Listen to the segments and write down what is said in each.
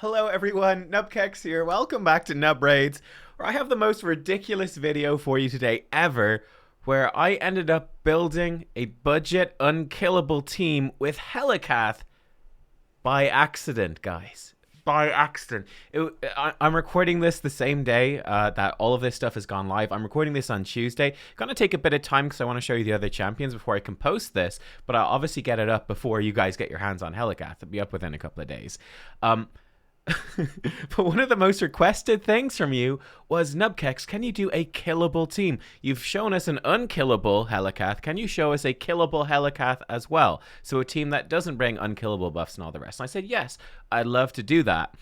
Hello everyone, nubkeks here. Welcome back to Nub Raids, where I have the most ridiculous video for you today ever, where I ended up building a budget unkillable team with Helicath by accident, guys. By accident. I'm recording this the same day that all of this stuff has gone live. I'm recording this on Tuesday. Gonna take a bit of time because I want to show you the other champions before I can post this, but I'll obviously get it up before you guys get your hands on Helicath. It'll be up within a couple of days. But one of the most requested things from you was, nubkeks, can you do a killable team? You've shown us an unkillable Helicath. Can you show us a killable Helicath as well? So a team that doesn't bring unkillable buffs and all the rest. And I said, yes, I'd love to do that.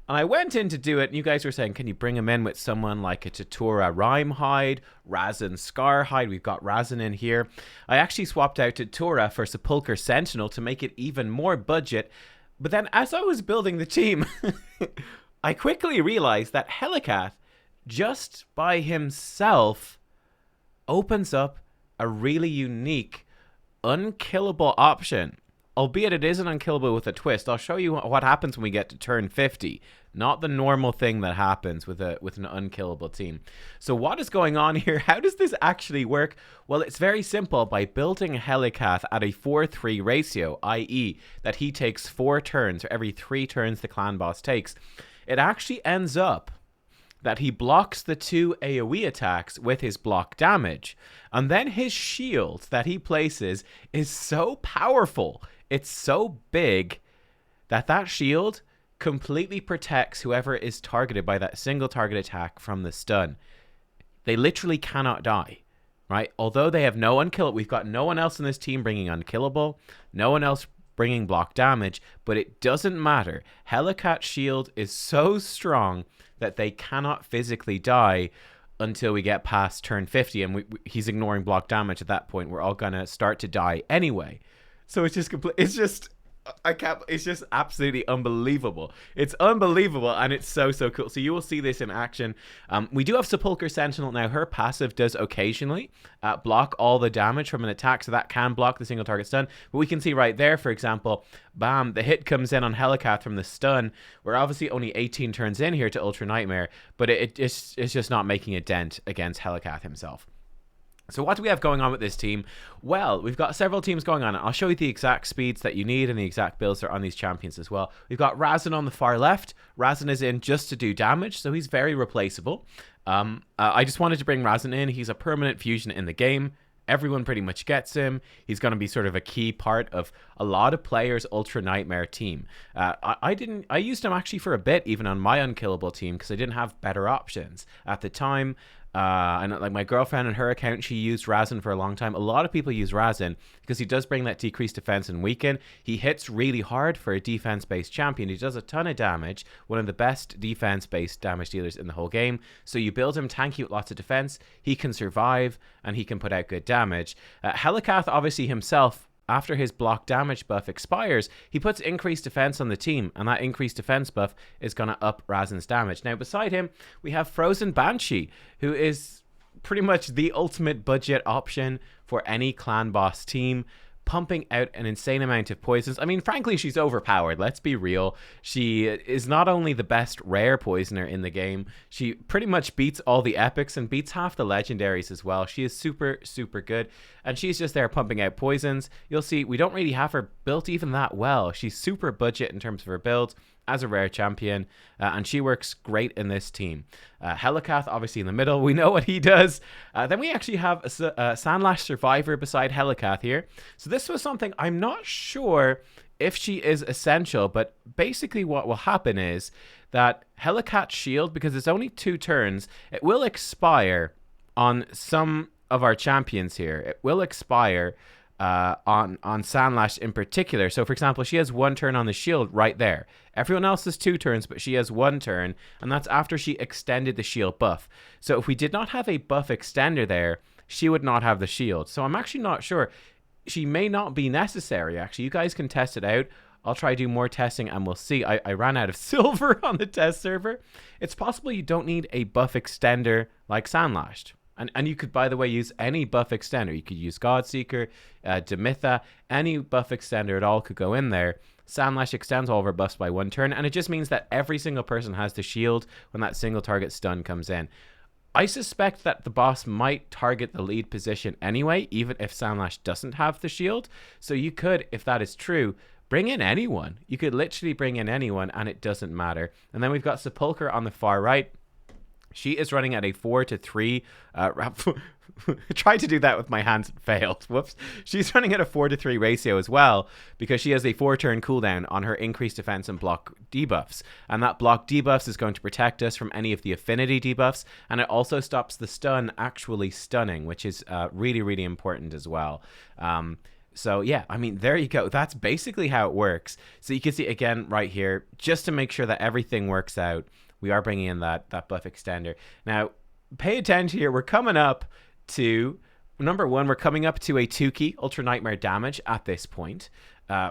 And I went in to do it, and you guys were saying, can you bring him in with someone like a Tatura Rhymehide, Razin Scarhide? We've got Razin in here. I actually swapped out Tatura for Sepulchre Sentinel to make it even more budget. But then as I was building the team, I quickly realized that Helicath, just by himself, opens up a really unique, unkillable option. Albeit it isn't unkillable with a twist. I'll show you what happens when we get to turn 50. Not the normal thing that happens with an unkillable team. So what is going on here? How does this actually work? Well, it's very simple. By building a Helicath at a 4-3 ratio, i.e. that he takes 4 turns, or every 3 turns the clan boss takes, it actually ends up that he blocks the 2 AoE attacks with his block damage. And then his shield that he places is so powerful, it's so big, that shield completely protects whoever is targeted by that single target attack from the stun. They literally cannot die, right? Although they have no unkillable, we've got no one else in this team bringing unkillable, no one else bringing block damage, but it doesn't matter. Helicath's shield is so strong that they cannot physically die until we get past turn 50, and he's ignoring block damage at that point. We're all gonna start to die anyway. So it's just complete. It's just, I can't. It's just absolutely unbelievable. It's unbelievable, and it's so cool. So you will see this in action. We do have Sepulchre Sentinel now. Her passive does occasionally block all the damage from an attack, so that can block the single target stun. But we can see right there, for example, bam, the hit comes in on Helicath from the stun. We're obviously only 18 turns in here to Ultra Nightmare, but it's just not making a dent against Helicath himself. So what do we have going on with this team? Well, we've got several teams going on. I'll show you the exact speeds that you need and the exact builds that are on these champions as well. We've got Razin on the far left. Razin is in just to do damage, so he's very replaceable. I just wanted to bring Razin in. He's a permanent fusion in the game. Everyone pretty much gets him. He's going to be sort of a key part of a lot of players' Ultra Nightmare team. I used him actually for a bit, even on my unkillable team, because I didn't have better options at the time. And like my girlfriend and her account, she used Razin for a long time. A lot of people use Razin because he does bring that decreased defense and weaken. He hits really hard for a defense-based champion. He does a ton of damage, one of the best defense-based damage dealers in the whole game. So you build him tanky with lots of defense, he can survive, and he can put out good damage. Helicath, obviously himself, after his block damage buff expires, he puts increased defense on the team, and that increased defense buff is going to up Razin's damage. Now, beside him, we have Frozen Banshee, who is pretty much the ultimate budget option for any clan boss team, pumping out an insane amount of poisons. I mean, frankly, she's overpowered. Let's be real. She is not only the best rare poisoner in the game, she pretty much beats all the epics and beats half the legendaries as well. She is super good, and she's just there pumping out poisons. You'll see we don't really have her built even that well. She's super budget in terms of her builds as a rare champion, and she works great in this team. Helicath, obviously in the middle, we know what he does. Then we actually have a Sanlash Survivor beside Helicath here. So this was something I'm not sure if she is essential, but basically what will happen is that Helicath's shield, because it's only 2 turns, it will expire on some of our champions here. It will expire on Sanlash in particular. So for example, she has 1 turn on the shield right there. Everyone else has 2 turns, but she has 1 turn, and that's after she extended the shield buff. So if we did not have a buff extender there, she would not have the shield. So I'm actually not sure. She may not be necessary, actually. You guys can test it out. I'll try to do more testing and we'll see. I ran out of silver on the test server. It's possible you don't need a buff extender like Sanlash. And you could, by the way, use any buff extender. You could use Godseeker, Demitha, any buff extender at all could go in there. Sanlash extends all of our buffs by 1 turn, and it just means that every single person has the shield when that single target stun comes in. I suspect that the boss might target the lead position anyway, even if Sanlash doesn't have the shield. So you could, if that is true, bring in anyone. You could literally bring in anyone, and it doesn't matter. And then we've got Sepulchre on the far right. She is running at a 4-3. Tried to do that with my hands and failed. Whoops. She's running at a 4-3 ratio as well, because she has a 4-turn cooldown on her increased defense and block debuffs. And that block debuffs is going to protect us from any of the affinity debuffs. And it also stops the stun actually stunning, which is really, really important as well. So yeah, I mean, there you go. That's basically how it works. So you can see again right here, just to make sure that everything works out, we are bringing in that buff extender. Now, pay attention here. We're coming up to, number 1, we're coming up to a 2-key Ultra Nightmare damage at this point,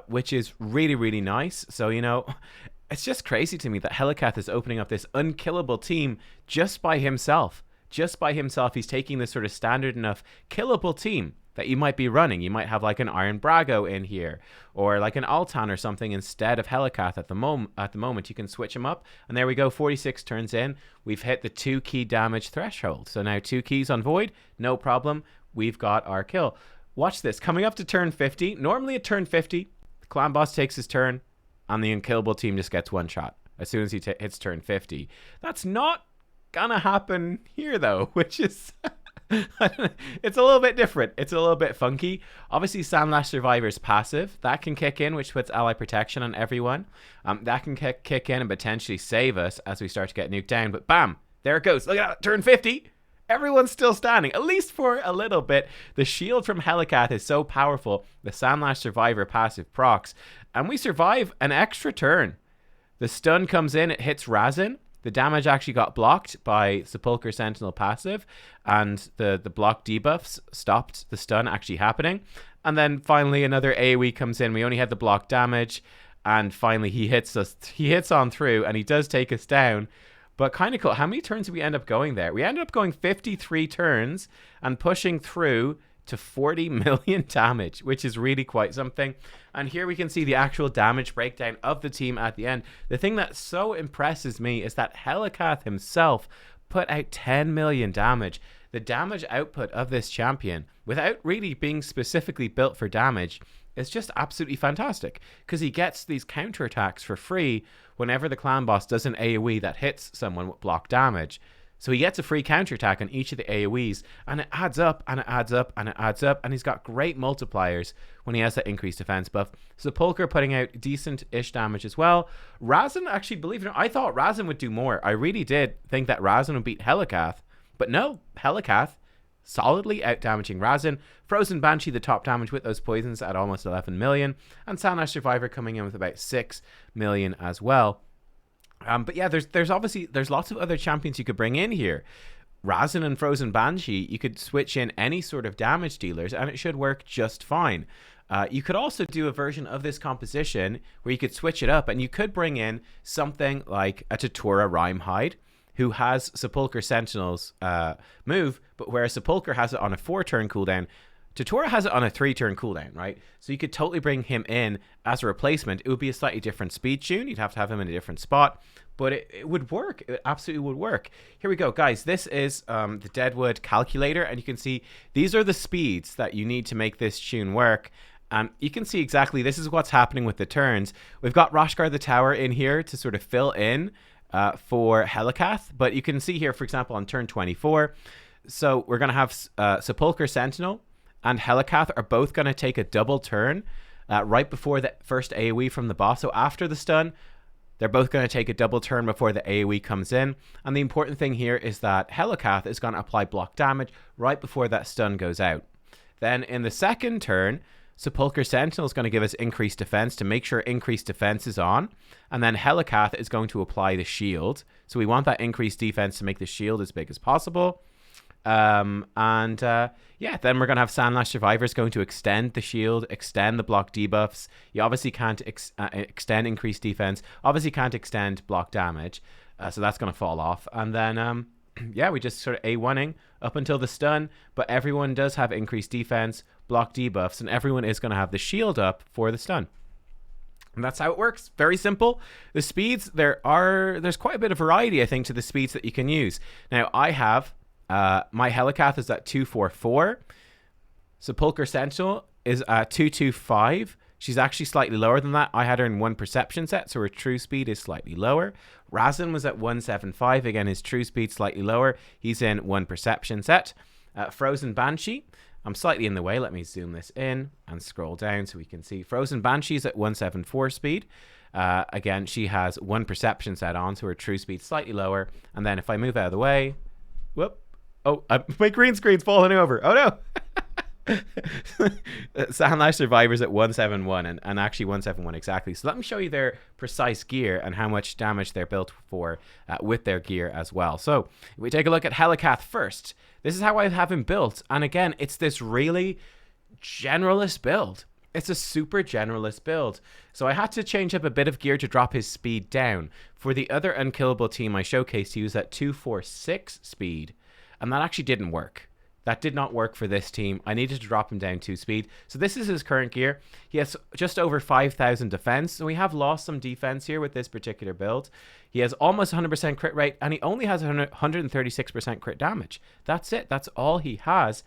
which is really, really nice. So, you know, it's just crazy to me that Helicath is opening up this unkillable team just by himself. Just by himself, he's taking this sort of standard enough killable team that you might be running. You might have like an Iron Brago in here, or like an Altan or something instead of Helicath at the moment. You can switch them up, and there we go. 46 turns in, we've hit the 2-key damage threshold. So now 2 keys on Void, no problem. We've got our kill. Watch this. Coming up to turn 50. Normally at turn 50, the clan boss takes his turn, and the unkillable team just gets 1 shot as soon as he hits turn 50. That's not gonna happen here though, which is it's a little bit different. It's a little bit funky. Obviously, Sanlash Survivor's passive. That can kick in, which puts ally protection on everyone. That can kick in and potentially save us as we start to get nuked down. But bam, there it goes. Look at that, turn 50. Everyone's still standing, at least for a little bit. The shield from Helicath is so powerful. The Sanlash Survivor passive procs. And we survive an extra turn. The stun comes in, it hits Razin. The damage actually got blocked by Sepulchre Sentinel passive, and the block debuffs stopped the stun actually happening. And then finally another AoE comes in. We only had the block damage, and finally he hits us. He hits on through, and he does take us down. But kind of cool. How many turns did we end up going there? We ended up going 53 turns and pushing through to 40 million damage, which is really quite something. And here we can see the actual damage breakdown of the team at the end. The thing that so impresses me is that Helicath himself put out 10 million damage. The damage output of this champion, without really being specifically built for damage, is just absolutely fantastic, because he gets these counterattacks for free whenever the clan boss does an AoE that hits someone with block damage. So he gets a free counterattack on each of the AoEs, and it adds up, and it adds up, and it adds up, and he's got great multipliers when he has that increased defense buff. Sepulchre putting out decent-ish damage as well. Razin, actually, believe it or not, I thought Razin would do more. I really did think that Razin would beat Helicath, but no, Helicath solidly out-damaging Razin. Frozen Banshee, the top damage with those poisons at almost 11 million, and Sanlash Survivor coming in with about 6 million as well. But yeah, there's obviously lots of other champions you could bring in here. Razin and Frozen Banshee, you could switch in any sort of damage dealers and it should work just fine. You could also do a version of this composition where you could switch it up, and you could bring in something like a Tatura Rhymehide, who has Sepulchre Sentinel's move, but whereas Sepulchre has it on a 4-turn cooldown, Tatura has it on a 3-turn cooldown, right? So you could totally bring him in as a replacement. It would be a slightly different speed tune. You'd have to have him in a different spot, but it would work. It absolutely would work. Here we go, guys. This is the Deadwood calculator, and you can see these are the speeds that you need to make this tune work. You can see exactly this is what's happening with the turns. We've got Roshgar the Tower in here to sort of fill in for Helicath, but you can see here, for example, on turn 24, so we're going to have Sepulchre Sentinel and Helicath are both going to take a double turn right before the first AoE from the boss. So after the stun, they're both going to take a double turn before the AoE comes in. And the important thing here is that Helicath is going to apply block damage right before that stun goes out. Then in the second turn, Sepulchre Sentinel is going to give us increased defense to make sure increased defense is on. And then Helicath is going to apply the shield. So we want that increased defense to make the shield as big as possible. Yeah, then we're going to have Sanlash Survivors going to extend the shield, extend the block debuffs. You obviously can't extend increased defense. Obviously can't extend block damage. So that's going to fall off. And then, yeah, we just sort of A1ing up until the stun, but everyone does have increased defense, block debuffs, and everyone is going to have the shield up for the stun. And that's how it works. Very simple. The speeds, there's quite a bit of variety, I think, to the speeds that you can use. Now, I have, my Helicath is at 244. Sepulchre Sentinel is at 225. She's actually slightly lower than that. I had her in 1 perception set, so her true speed is slightly lower. Razin was at 175. Again, his true speed slightly lower. He's in 1 perception set. Frozen Banshee, I'm slightly in the way. Let me zoom this in and scroll down so we can see. Frozen Banshee's at 174 speed. Again, she has 1 perception set on, so her true speed slightly lower. And then if I move out of the way, whoop. Oh, my green screen's falling over. Oh no. Sanlash Survivors at 171 and actually 171 exactly. So let me show you their precise gear and how much damage they're built for with their gear as well. So if we take a look at Helicath first, this is how I have him built. And again, it's this really generalist build. It's a super generalist build. So I had to change up a bit of gear to drop his speed down. For the other unkillable team I showcased, he was at 246 speed, and that actually didn't work. That did not work for this team. I needed to drop him down 2 speed. So this is his current gear. He has just over 5,000 defense. So we have lost some defense here with this particular build. He has almost 100% crit rate, and he only has 136% crit damage. That's it. That's all he has.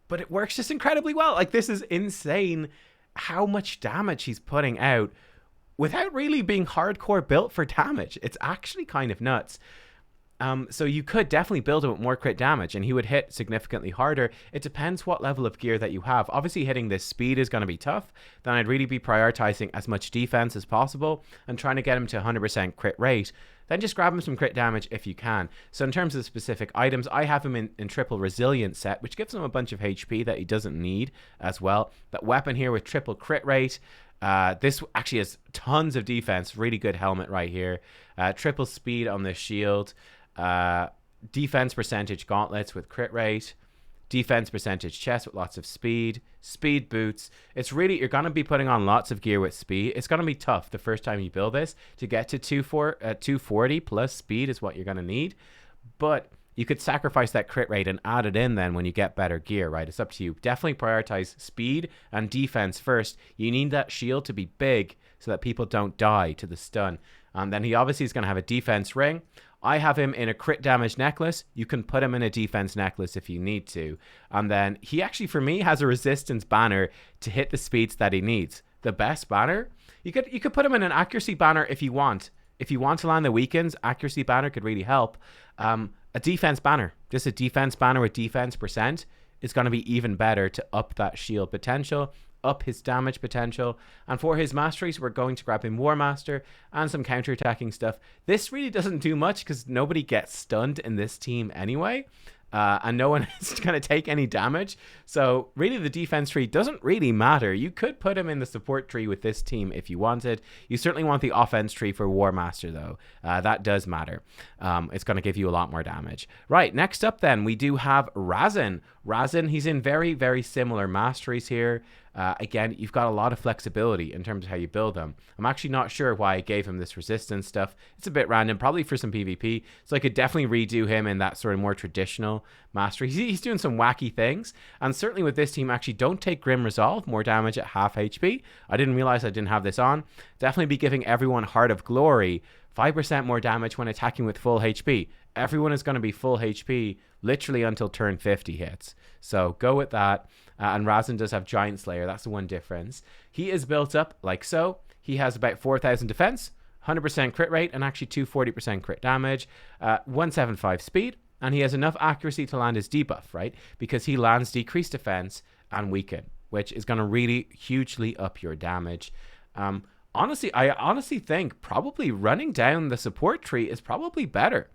But it works just incredibly well. Like, this is insane how much damage he's putting out without really being hardcore built for damage. It's actually kind of nuts. So you could definitely build him with more crit damage and he would hit significantly harder. It depends what level of gear that you have. Obviously hitting this speed is going to be tough. Then I'd really be prioritizing as much defense as possible and trying to get him to 100% crit rate. Then just grab him some crit damage if you can. So in terms of the specific items, I have him in triple resilience set, which gives him a bunch of HP that he doesn't need as well. That weapon here with triple crit rate. This actually has tons of defense. Really good helmet right here. Triple speed on this shield. Defense percentage gauntlets with crit rate, defense percentage chest with lots of speed boots. It's really, you're going to be putting on lots of gear with speed. It's going to be tough the first time you build this to get to 240 plus speed is what you're going to need, but you could sacrifice that crit rate and add it in then when you get better gear, right? It's up to you. Definitely prioritize speed and defense first. You need that shield to be big so that people don't die to the stun. And then he obviously is going to have a defense ring. I have him in a crit damage necklace. You can put him in a defense necklace if you need to. And then he actually, for me, has a resistance banner to hit the speeds that he needs. The best banner? You could put him in an accuracy banner if you want. If you want to land the weakens, accuracy banner could really help. A defense banner. Just a defense banner with defense percent is going to be even better to up that shield potential, up his damage potential. And for his masteries, we're going to grab him War Master and some counterattacking stuff. This really doesn't do much because nobody gets stunned in this team anyway. And no one is going to take any damage. So really the defense tree doesn't really matter. You could put him in the support tree with this team if you wanted. You certainly want the offense tree for War Master though. That does matter. It's going to give you a lot more damage. Right, next up then we do have Razin. Razin, he's in very, very similar masteries here. Again, you've got a lot of flexibility in terms of how you build them. I'm actually not sure why I gave him this resistance stuff. It's a bit random, probably for some PvP. So I could definitely redo him in that sort of more traditional mastery. He's doing some wacky things. And certainly with this team, actually don't take Grim Resolve, more damage at half HP. I didn't realize I didn't have this on. Definitely be giving everyone Heart of Glory, 5% more damage when attacking with full HP. Everyone is going to be full HP literally until turn 50 hits. So go with that. And Razin does have Giant Slayer. That's the one difference. He is built up like so. He has about 4,000 defense, 100% crit rate, and actually 240% crit damage, 175 speed, and he has enough accuracy to land his debuff, right? Because he lands decreased defense and weaken, which is going to really hugely up your damage. I honestly think probably running down the support tree is probably better,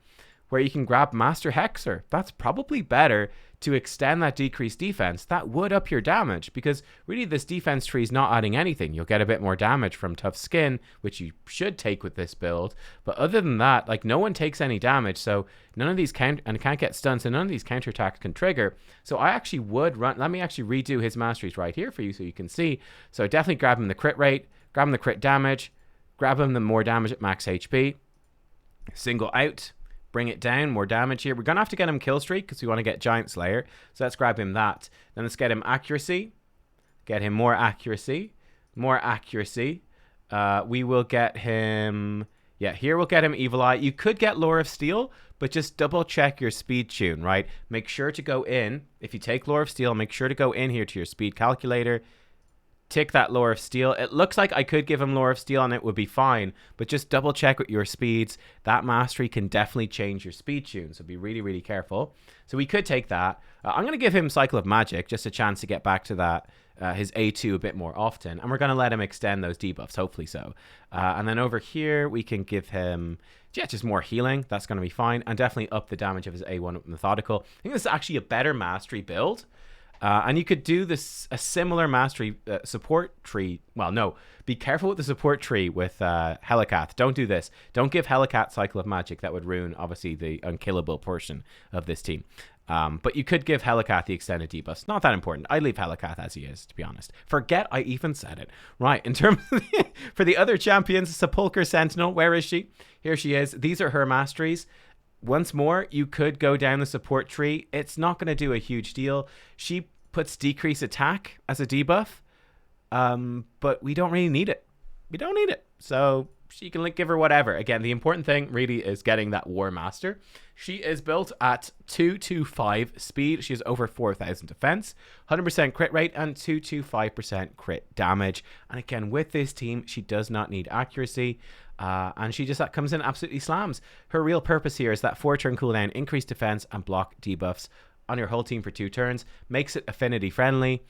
where you can grab Master Hexer. That's probably better to extend that decreased defense. That would up your damage because really this defense tree is not adding anything. You'll get a bit more damage from tough skin, which you should take with this build. But other than that, like, no one takes any damage. So none of these can't get stunned. So none of these counterattacks can trigger. So I actually would run. Let me actually redo his masteries right here for you so you can see. So definitely grab him the crit rate, grab him the crit damage, grab him the more damage at max HP, single out, bring it down, more damage here. We're going to have to get him kill streak because we want to get Giant Slayer. So let's grab him that. Then let's get him accuracy. Get him more accuracy. More accuracy. We will get him... Yeah, here we'll get him Evil Eye. You could get Lore of Steel, but just double check your speed tune, right? Make sure to go in. If you take Lore of Steel, make sure to go in here to your speed calculator. Tick that Lore of Steel. It looks like I could give him Lore of Steel and it would be fine, but just double check with your speeds. That mastery can definitely change your speed tune, so be really, really careful. So we could take that. I'm going to give him Cycle of Magic, just a chance to get back to that, his A2 a bit more often, and we're going to let him extend those debuffs, hopefully so. And then over here, we can give him, yeah, just more healing. That's going to be fine, and definitely up the damage of his A1 with Methodical. I think this is actually a better mastery build. And you could do this a similar mastery support tree. Well, no, be careful with the support tree with Helicath. Don't do this. Don't give Helicath Cycle of Magic. That would ruin, obviously, the unkillable portion of this team. But you could give Helicath the extended debuffs. Not that important. I leave Helicath as he is, to be honest. Forget I even said it. Right, in terms of for the other champions, Sepulchre Sentinel, where is she? Here she is. These are her masteries. Once more, you could go down the support tree. It's not going to do a huge deal. She puts decrease attack as a debuff, but we don't really need it. We don't need it. So she can give her whatever. Again, the important thing really is getting that War Master. She is built at 225 speed. She has over 4,000 defense, 100% crit rate, and 225% crit damage. And again, with this team, she does not need accuracy. And she just comes in absolutely slams. Her real purpose here is that 4-turn cooldown, increased defense, and block debuffs on your whole team for 2 turns. Makes it affinity friendly.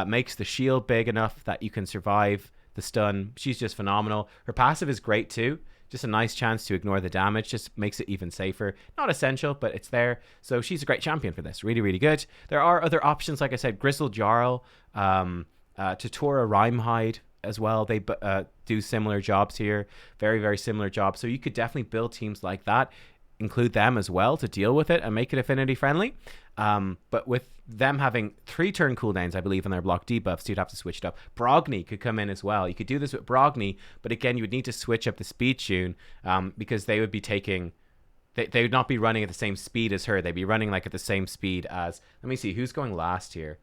Makes the shield big enough that you can survive the stun. She's just phenomenal. Her passive is great too. Just a nice chance to ignore the damage. Just makes it even safer. Not essential, but it's there. So she's a great champion for this. Really, really good. There are other options. Like I said, Gristle Jarl, Tutora Rhymehide as well. They do similar jobs here. Very, very similar jobs. So you could definitely build teams like that. Include them as well to deal with it and make it affinity friendly. But with them having 3-turn cooldowns, I believe, on their block debuffs, you'd have to switch it up. Brogni could come in as well. You could do this with Brogni, but again, you would need to switch up the speed tune because they would be taking... They would not be running at the same speed as her. They'd be running like at the same speed as... Let me see, who's going last here?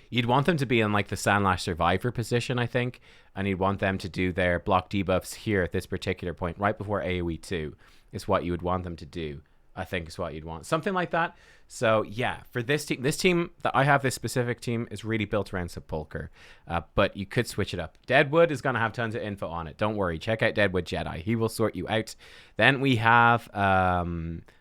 You'd want them to be in like the Sanlash Survivor position, I think, and you'd want them to do their block debuffs here at this particular point, right before AoE 2 is what you would want them to do, I think is what you'd want. Something like that. So yeah, for this team that I have, this specific team is really built around Sepulchre, but you could switch it up. Deadwood is going to have tons of info on it. Don't worry. Check out Deadwood Jedi. He will sort you out. Then we have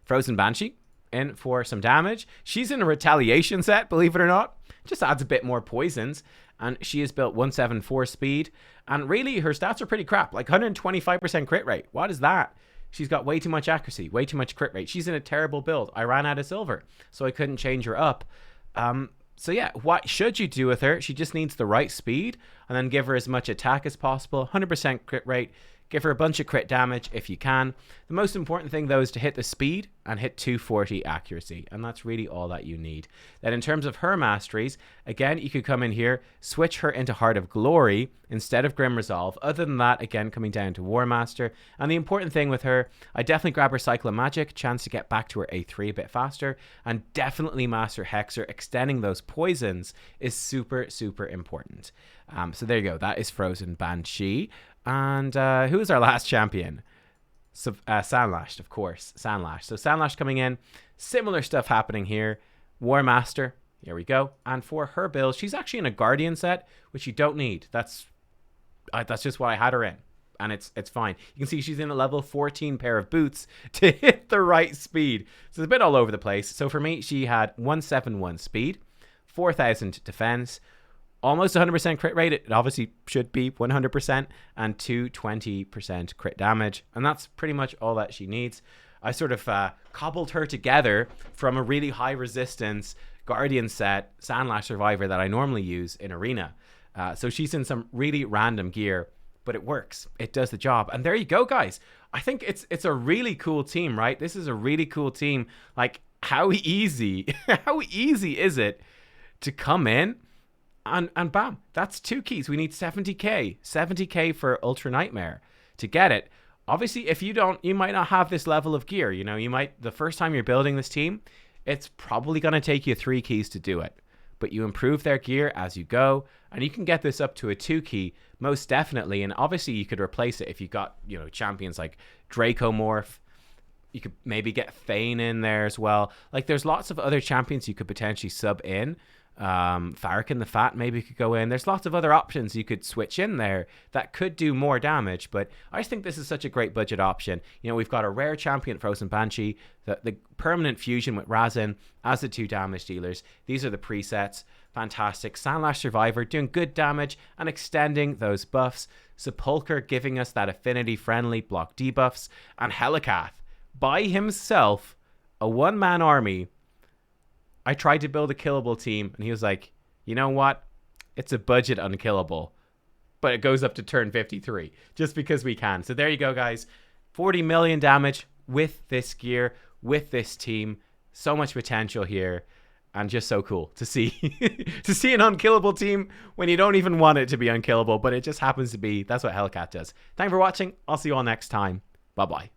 Frozen Banshee in for some damage. She's in a retaliation set, believe it or not. Just adds a bit more poisons, and she is built 174 speed, and really her stats are pretty crap, like 125% crit rate. What is that? She's got way too much accuracy, way too much crit rate. She's in a terrible build. I ran out of silver, so I couldn't change her up. So yeah, what should you do with her? She just needs the right speed, and then give her as much attack as possible, 100% crit rate. Give her a bunch of crit damage if you can. The most important thing, though, is to hit the speed and hit 240 accuracy. And that's really all that you need. Then in terms of her masteries, again, you could come in here, switch her into Heart of Glory instead of Grim Resolve. Other than that, again, coming down to War Master. And the important thing with her, I definitely grab her Cycle of Magic, chance to get back to her A3 a bit faster. And definitely Master Hexer. Extending those poisons is super, super important. So there you go. That is Frozen Banshee. And who is our last champion? So, Sanlash, of course. Sanlash. So Sanlash coming in. Similar stuff happening here. War Master. Here we go. And for her build, she's actually in a Guardian set, which you don't need. That's just what I had her in. And it's fine. You can see she's in a level 14 pair of boots to hit the right speed. So it's a bit all over the place. So for me, she had 171 speed, 4,000 defense, almost 100% crit rate. It obviously should be 100%, and 220% crit damage. And that's pretty much all that she needs. I sort of cobbled her together from a really high resistance Guardian set Sanlash Survivor that I normally use in Arena. So she's in some really random gear, but it works. It does the job. And there you go, guys. I think it's a really cool team, right? This is a really cool team. Like, how easy is it to come in and bam, that's 2 keys. We need 70k for Ultra Nightmare to get it. Obviously, if you don't, you might not have this level of gear. You might, the first time you're building this team, it's probably going to take you 3 keys to do it. But you improve their gear as you go, and you can get this up to a 2 key most definitely. And obviously, you could replace it if you got, champions like Dracomorph. You could maybe get Thane in there as well. Like, there's lots of other champions you could potentially sub in. Farrakhan the Fat maybe could go in. There's lots of other options you could switch in there that could do more damage, but I just think this is such a great budget option. We've got a rare champion, Frozen Banshee, the permanent fusion with Razin as the 2 damage dealers. These are the presets. Fantastic. Sanlash Survivor doing good damage and extending those buffs. Sepulchre giving us that affinity friendly block debuffs, and Helicath by himself, a 1-man army. I tried to build a killable team, and he was like, you know what? It's a budget unkillable, but it goes up to turn 53, just because we can. So there you go, guys. 40 million damage with this gear, with this team. So much potential here, and just so cool to see to see an unkillable team when you don't even want it to be unkillable, but it just happens to be. That's what Helicath does. Thanks for watching. I'll see you all next time. Bye-bye.